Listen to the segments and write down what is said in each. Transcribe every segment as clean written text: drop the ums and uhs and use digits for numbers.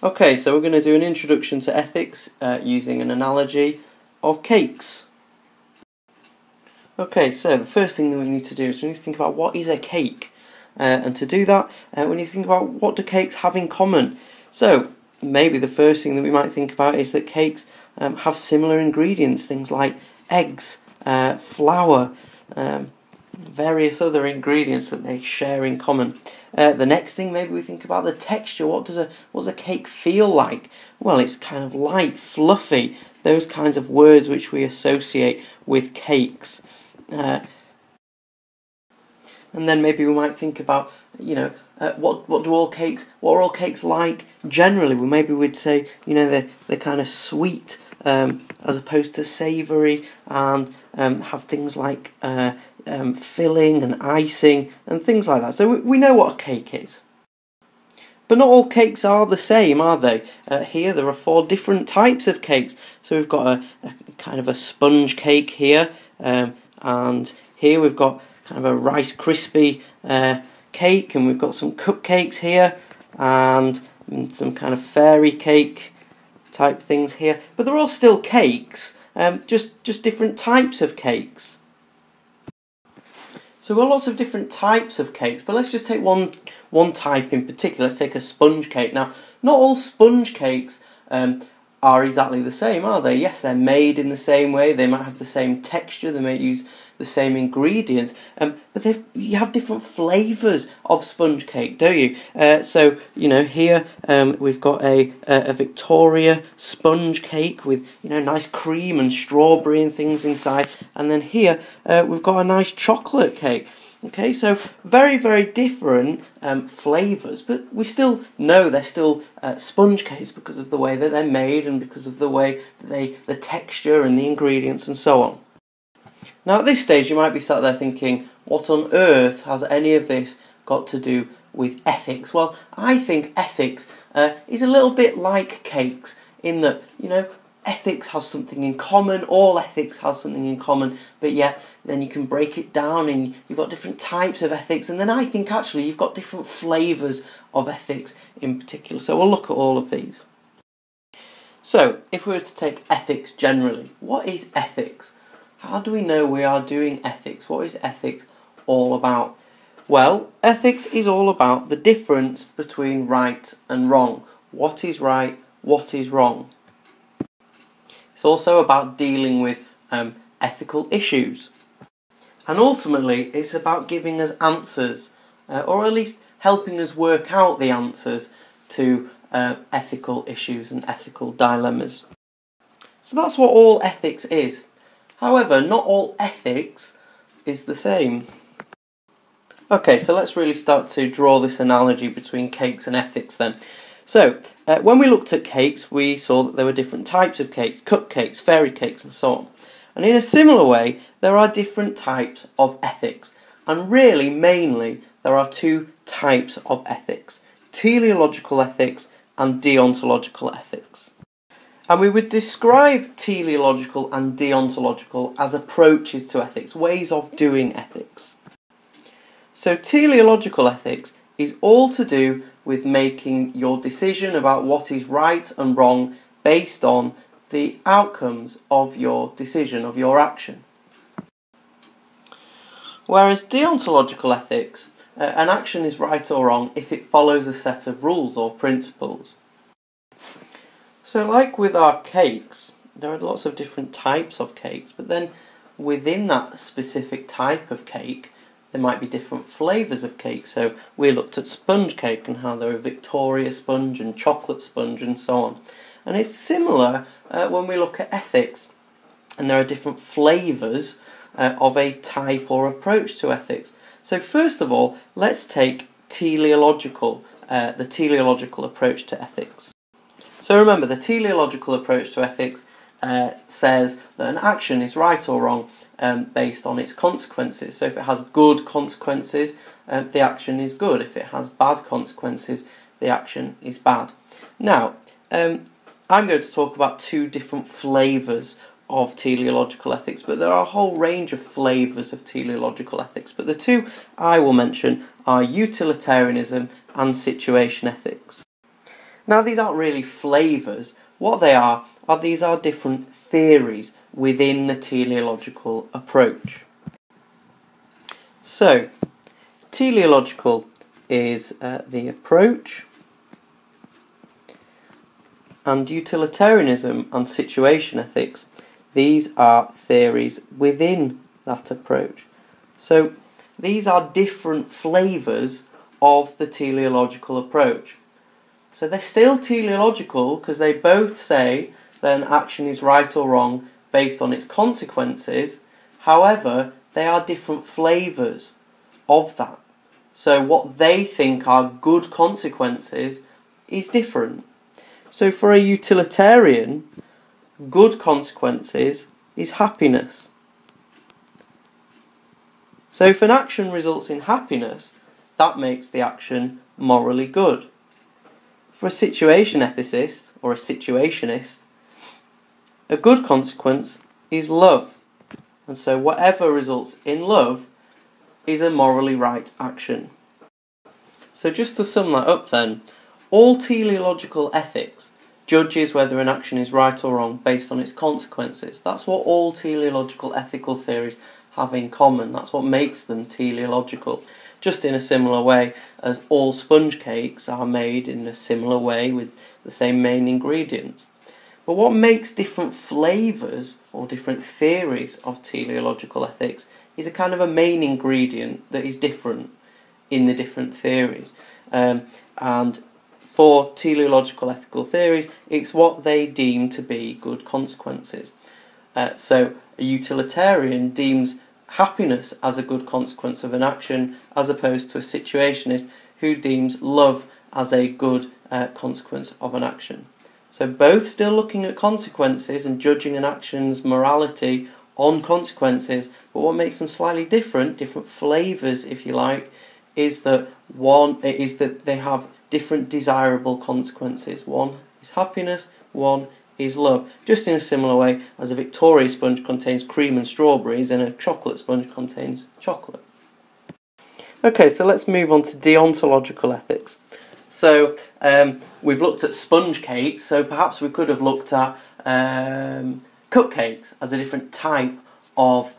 Okay, so we're going to do an introduction to ethics using an analogy of cakes. Okay, so the first thing that we need to do is we need to think about what is a cake. And to do that, we need to think about what do cakes have in common. So maybe the first thing that we might think about is that cakes have similar ingredients, things like eggs, flour, various other ingredients that they share in common. The next thing, maybe we think about the texture. What does a cake feel like? Well, it's kind of light, fluffy, those kinds of words which we associate with cakes. And then maybe we might think about, what are all cakes like generally? Well, maybe we'd say, they're kind of sweet as opposed to savoury, and have things like filling and icing and things like that. So we know what a cake is. But not all cakes are the same, are they? Here there are 4 different types of cakes. So we've got a kind of a sponge cake here, and here we've got kind of a Rice Krispie cake, and we've got some cupcakes here, and some kind of fairy cake type things here. But they're all still cakes, just different types of cakes. So we've got lots of different types of cakes, but let's just take one type in particular. Let's take a sponge cake. Now, not all sponge cakes are exactly the same, are they? Yes, they're made in the same way, they might have the same texture, they may use the same ingredients, but you have different flavours of sponge cake, don't you? So, here we've got a Victoria sponge cake with, nice cream and strawberry and things inside, and then here we've got a nice chocolate cake. Okay, so very, very different flavours, but we still know they're still sponge cakes because of the way that they're made and because of the way that the texture and the ingredients and so on. Now at this stage you might be sat there thinking, what on earth has any of this got to do with ethics? Well, I think ethics is a little bit like cakes in that, ethics has something in common, all ethics has something in common, but yet then you can break it down and you've got different types of ethics, and then I think actually you've got different flavours of ethics in particular. So we'll look at all of these. So if we were to take ethics generally, what is ethics? How do we know we are doing ethics? What is ethics all about? Well, ethics is all about the difference between right and wrong. What is right, what is wrong? It's also about dealing with ethical issues. And ultimately, it's about giving us answers, or at least helping us work out the answers to ethical issues and ethical dilemmas. So that's what all ethics is. However, not all ethics is the same. Okay, so let's really start to draw this analogy between cakes and ethics then. So, when we looked at cakes, we saw that there were different types of cakes, cupcakes, fairy cakes and so on. And in a similar way, there are different types of ethics. And really, mainly, there are 2 types of ethics: teleological ethics and deontological ethics. And we would describe teleological and deontological as approaches to ethics, ways of doing ethics. So teleological ethics is all to do with making your decision about what is right and wrong based on the outcomes of your decision, of your action. Whereas deontological ethics, an action is right or wrong if it follows a set of rules or principles. So like with our cakes, there are lots of different types of cakes, but then within that specific type of cake, there might be different flavours of cake. So we looked at sponge cake and how there are Victoria sponge and chocolate sponge and so on. And it's similar when we look at ethics, and there are different flavours of a type or approach to ethics. So first of all, let's take the teleological approach to ethics. So remember, the teleological approach to ethics says that an action is right or wrong based on its consequences. So if it has good consequences, the action is good. If it has bad consequences, the action is bad. Now, I'm going to talk about 2 different flavours of teleological ethics, but there are a whole range of flavours of teleological ethics. But the 2 I will mention are utilitarianism and situation ethics. Now these aren't really flavours. What they are these are different theories within the teleological approach. So, teleological is the approach, and utilitarianism and situation ethics, these are theories within that approach. So these are different flavours of the teleological approach. So they're still teleological because they both say that an action is right or wrong based on its consequences. However, they are different flavours of that. So what they think are good consequences is different. So for a utilitarian, good consequences is happiness. So if an action results in happiness, that makes the action morally good. For a situation ethicist, or a situationist, a good consequence is love. And so whatever results in love is a morally right action. So just to sum that up then, all teleological ethics judges whether an action is right or wrong based on its consequences. That's what all teleological ethical theories have in common. That's what makes them teleological. Just in a similar way as all sponge cakes are made in a similar way with the same main ingredients. But what makes different flavours or different theories of teleological ethics is a kind of a main ingredient that is different in the different theories. And for teleological ethical theories, it's what they deem to be good consequences. So a utilitarian deems happiness as a good consequence of an action, as opposed to a situationist who deems love as a good consequence of an action. So both still looking at consequences and judging an action's morality on consequences, but what makes them slightly different flavours if you like, is that they have different desirable consequences. One is happiness, one is love. Just in a similar way as a Victoria sponge contains cream and strawberries and a chocolate sponge contains chocolate. Okay, so let's move on to deontological ethics. So we've looked at sponge cakes, so perhaps we could have looked at cupcakes as a different type of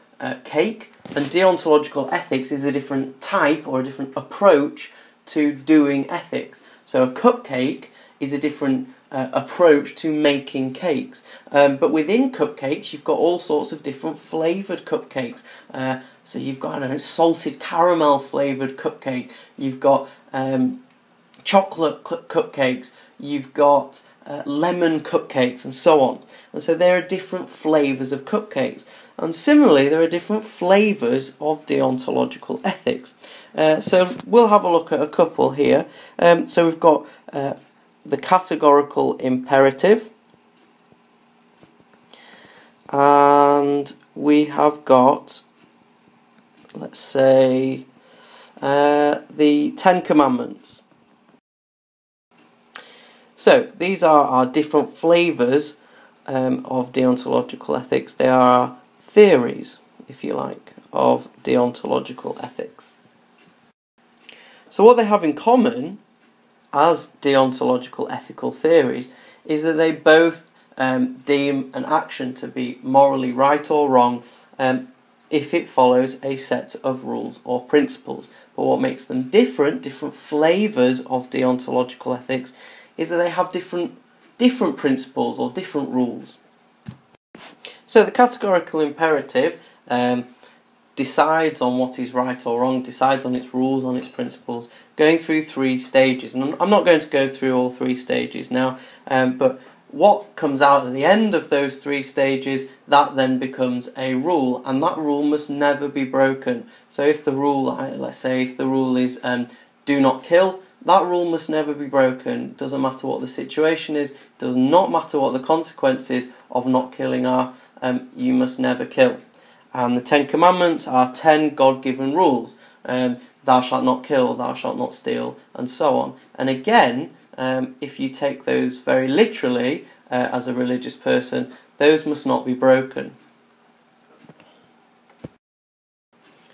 cake, and deontological ethics is a different type or a different approach to doing ethics. So a cupcake is a different approach to making cakes. But within cupcakes, you've got all sorts of different flavoured cupcakes. So you've got salted caramel flavoured cupcake. You've got chocolate cupcakes. You've got lemon cupcakes and so on. And so there are different flavours of cupcakes. And similarly, there are different flavours of deontological ethics. So we'll have a look at a couple here. So we've got the categorical imperative, and we have got, let's say, the Ten Commandments. So these are our different flavours of deontological ethics. They are theories, if you like, of deontological ethics. So what they have in common as deontological ethical theories is that they both deem an action to be morally right or wrong if it follows a set of rules or principles. But what makes them different flavours of deontological ethics, is that they have different principles or different rules. So the categorical imperative decides on what is right or wrong, decides on its rules, on its principles, going through 3 stages. And I'm not going to go through all 3 stages now, but what comes out at the end of those 3 stages, that then becomes a rule, and that rule must never be broken. So if the rule, let's say if the rule is do not kill, that rule must never be broken. Doesn't matter what the situation is, does not matter what the consequences of not killing are, you must never kill. And the 10 Commandments are 10 God-given rules. Thou shalt not kill, thou shalt not steal, and so on. And again, if you take those very literally as a religious person, those must not be broken.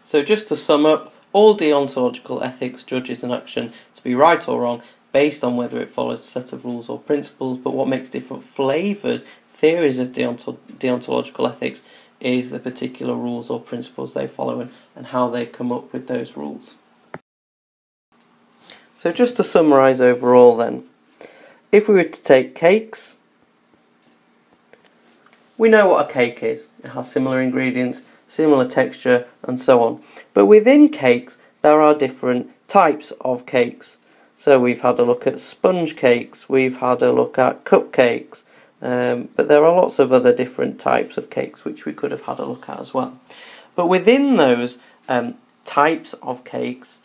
So just to sum up, all deontological ethics judges an action to be right or wrong based on whether it follows a set of rules or principles, but what makes different flavours, theories of deontological ethics, is the particular rules or principles they follow and how they come up with those rules. So just to summarise overall then, if we were to take cakes, we know what a cake is. It has similar ingredients, similar texture and so on. But within cakes there are different types of cakes. So we've had a look at sponge cakes, we've had a look at cupcakes, but there are lots of other different types of cakes which we could have had a look at as well. But within those types of cakes,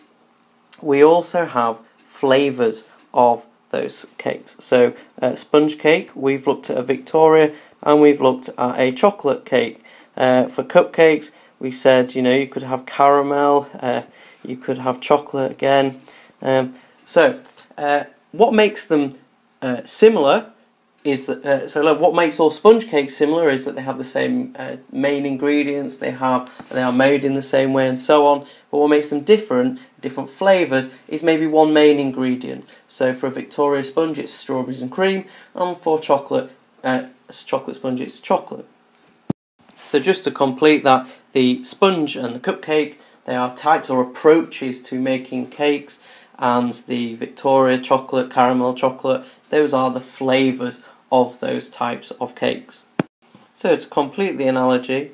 we also have flavours of those cakes. So sponge cake, we've looked at a Victoria and we've looked at a chocolate cake. For cupcakes, we said, you know, you could have caramel, you could have chocolate again. So what makes them similar is that what makes all sponge cakes similar is that they have the same main ingredients, they are made in the same way and so on. But what makes them different flavours, is maybe one main ingredient. So for a Victoria sponge, it's strawberries and cream, and for chocolate sponge, it's chocolate. So just to complete that, the sponge and the cupcake, they are types or approaches to making cakes, and the Victoria chocolate, caramel chocolate, those are the flavours of those types of cakes. So to complete the analogy,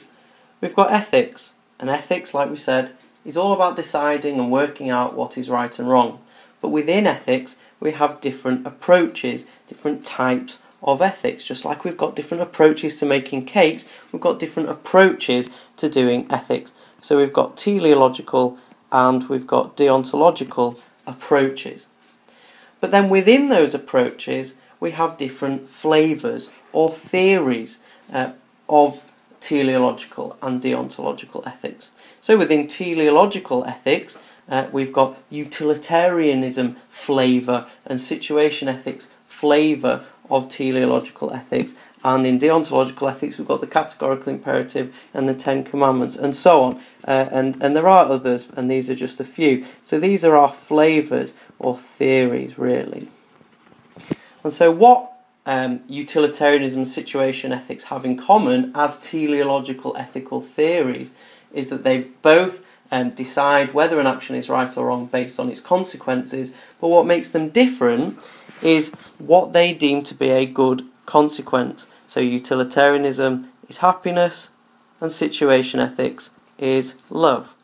we've got ethics, and ethics, like we said, is all about deciding and working out what is right and wrong. But within ethics, we have different approaches, different types of ethics. Just like we've got different approaches to making cakes, we've got different approaches to doing ethics. So we've got teleological and we've got deontological approaches. But then within those approaches, we have different flavours or theories of teleological and deontological ethics. So within teleological ethics, we've got utilitarianism flavour and situation ethics flavour of teleological ethics, and in deontological ethics we've got the categorical imperative and the Ten Commandments and so on, and there are others, and these are just a few. So these are our flavours or theories really. And so what utilitarianism and situation ethics have in common as teleological ethical theories is that they both decide whether an action is right or wrong based on its consequences, but what makes them different is what they deem to be a good consequence. So utilitarianism is happiness and situation ethics is love.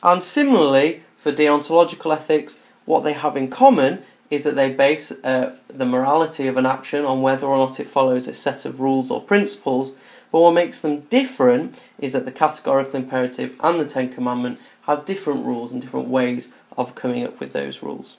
And similarly, for deontological ethics, what they have in common is that they base the morality of an action on whether or not it follows a set of rules or principles, but what makes them different is that the categorical imperative and the Ten Commandments have different rules and different ways of coming up with those rules.